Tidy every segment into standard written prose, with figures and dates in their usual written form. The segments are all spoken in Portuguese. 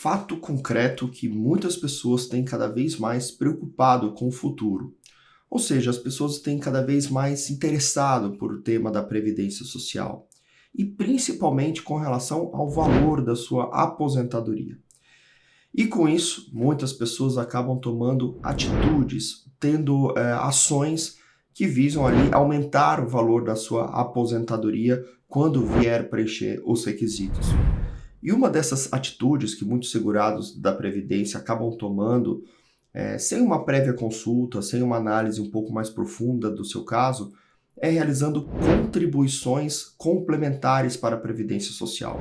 fato concreto que muitas pessoas têm cada vez mais preocupado com o futuro. Ou seja, as pessoas têm cada vez mais se interessado por o tema da previdência social. E principalmente com relação ao valor da sua aposentadoria. E com isso, muitas pessoas acabam tomando atitudes, tendo ações que visam ali aumentar o valor da sua aposentadoria quando vier preencher os requisitos. E uma dessas atitudes que muitos segurados da Previdência acabam tomando, sem uma prévia consulta, sem uma análise um pouco mais profunda do seu caso, é realizando contribuições complementares para a Previdência Social.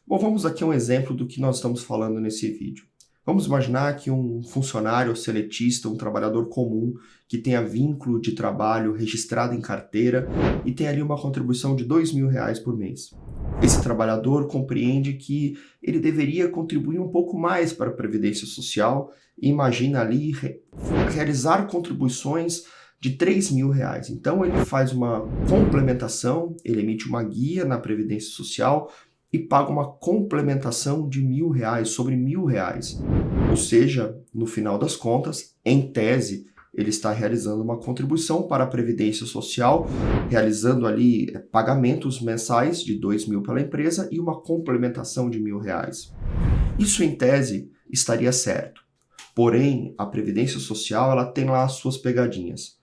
Bom, vamos aqui a um exemplo do que nós estamos falando nesse vídeo. Vamos imaginar que um funcionário seletista, um trabalhador comum, que tenha vínculo de trabalho registrado em carteira e tem ali uma contribuição de R$ 2.000 por mês. Esse trabalhador compreende que ele deveria contribuir um pouco mais para a Previdência Social e imagina ali realizar contribuições de R$ 3.000. Então ele faz uma complementação, ele emite uma guia na Previdência Social e paga uma complementação de R$ 1.000 sobre R$ 1.000. Ou seja, no final das contas, em tese, ele está realizando uma contribuição para a Previdência Social, realizando ali pagamentos mensais de R$ 2.000 pela empresa e uma complementação de R$ 1.000. Isso, em tese, estaria certo. Porém, a Previdência Social ela tem lá as suas pegadinhas.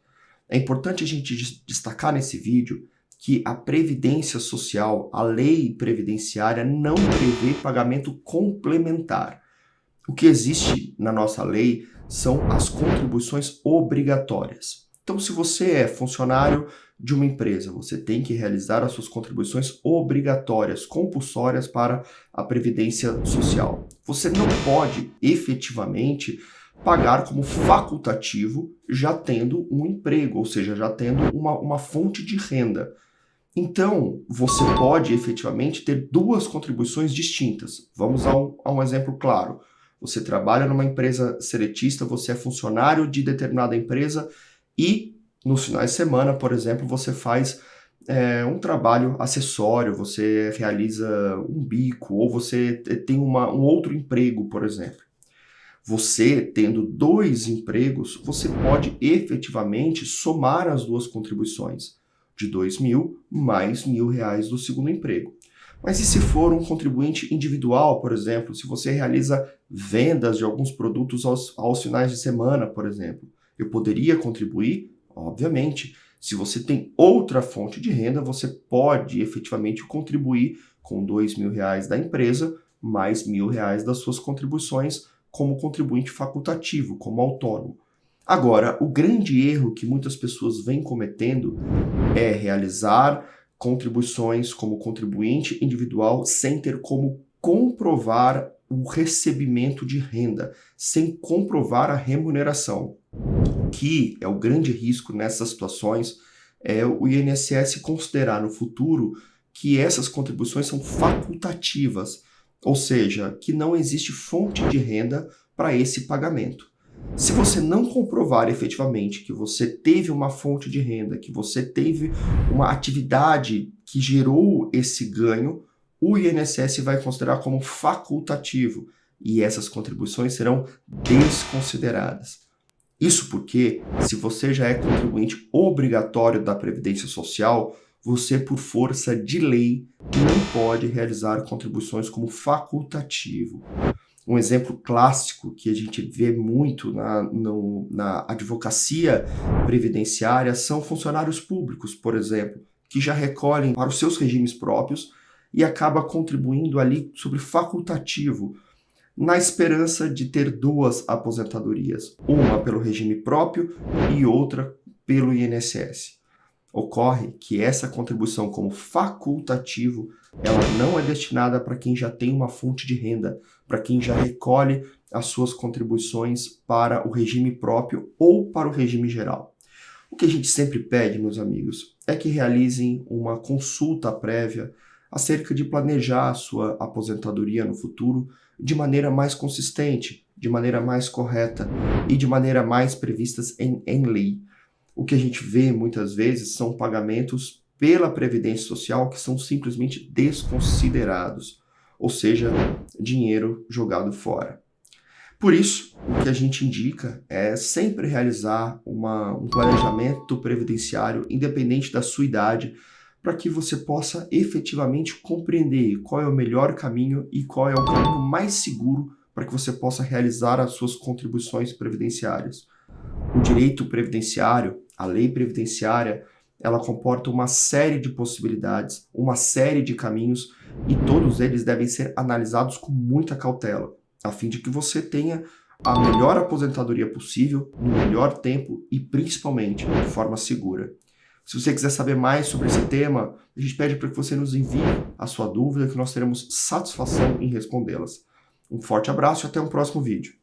É importante a gente destacar nesse vídeo que a Previdência Social, a lei previdenciária, não prevê pagamento complementar. O que existe na nossa lei são as contribuições obrigatórias. Então, se você é funcionário de uma empresa, você tem que realizar as suas contribuições obrigatórias, compulsórias para a Previdência Social. Você não pode efetivamente pagar como facultativo já tendo um emprego, ou seja, já tendo uma fonte de renda. Então, você pode efetivamente ter duas contribuições distintas. Vamos a um exemplo claro. Você trabalha numa empresa seletista, você é funcionário de determinada empresa e nos finais de semana, por exemplo, você faz um trabalho acessório, você realiza um bico ou você tem um outro emprego, por exemplo. Você, tendo dois empregos, você pode efetivamente somar as duas contribuições de R$ 2.000 mais R$ 1.000 do segundo emprego. Mas e se for um contribuinte individual, por exemplo, se você realiza vendas de alguns produtos aos finais de semana, por exemplo, eu poderia contribuir? Obviamente. Se você tem outra fonte de renda, você pode efetivamente contribuir com R$ 2.000 da empresa, mais R$ 1.000 das suas contribuições como contribuinte facultativo, como autônomo. Agora, o grande erro que muitas pessoas vêm cometendo é realizar contribuições como contribuinte individual sem ter como comprovar o recebimento de renda, sem comprovar a remuneração. O que é o grande risco nessas situações é o INSS considerar no futuro que essas contribuições são facultativas, ou seja, que não existe fonte de renda para esse pagamento. Se você não comprovar efetivamente que você teve uma fonte de renda, que você teve uma atividade que gerou esse ganho, o INSS vai considerar como facultativo e essas contribuições serão desconsideradas. Isso porque, se você já é contribuinte obrigatório da Previdência Social, você, por força de lei, não pode realizar contribuições como facultativo. Um exemplo clássico que a gente vê muito na advocacia previdenciária são funcionários públicos, por exemplo, que já recolhem para os seus regimes próprios e acaba contribuindo ali sobre facultativo, na esperança de ter duas aposentadorias, uma pelo regime próprio e outra pelo INSS. Ocorre que essa contribuição como facultativo, ela não é destinada para quem já tem uma fonte de renda, para quem já recolhe as suas contribuições para o regime próprio ou para o regime geral. O que a gente sempre pede, meus amigos, é que realizem uma consulta prévia acerca de planejar a sua aposentadoria no futuro de maneira mais consistente, de maneira mais correta e de maneira mais previstas em lei. O que a gente vê muitas vezes são pagamentos pela Previdência Social que são simplesmente desconsiderados. ou seja, dinheiro jogado fora. Por isso, o que a gente indica é sempre realizar um planejamento previdenciário independente da sua idade, para que você possa efetivamente compreender qual é o melhor caminho e qual é o caminho mais seguro para que você possa realizar as suas contribuições previdenciárias. O direito previdenciário, a lei previdenciária, ela comporta uma série de possibilidades, uma série de caminhos, e todos eles devem ser analisados com muita cautela, a fim de que você tenha a melhor aposentadoria possível, no melhor tempo e principalmente de forma segura. Se você quiser saber mais sobre esse tema, a gente pede para que você nos envie a sua dúvida, que nós teremos satisfação em respondê-las. Um forte abraço e até um próximo vídeo.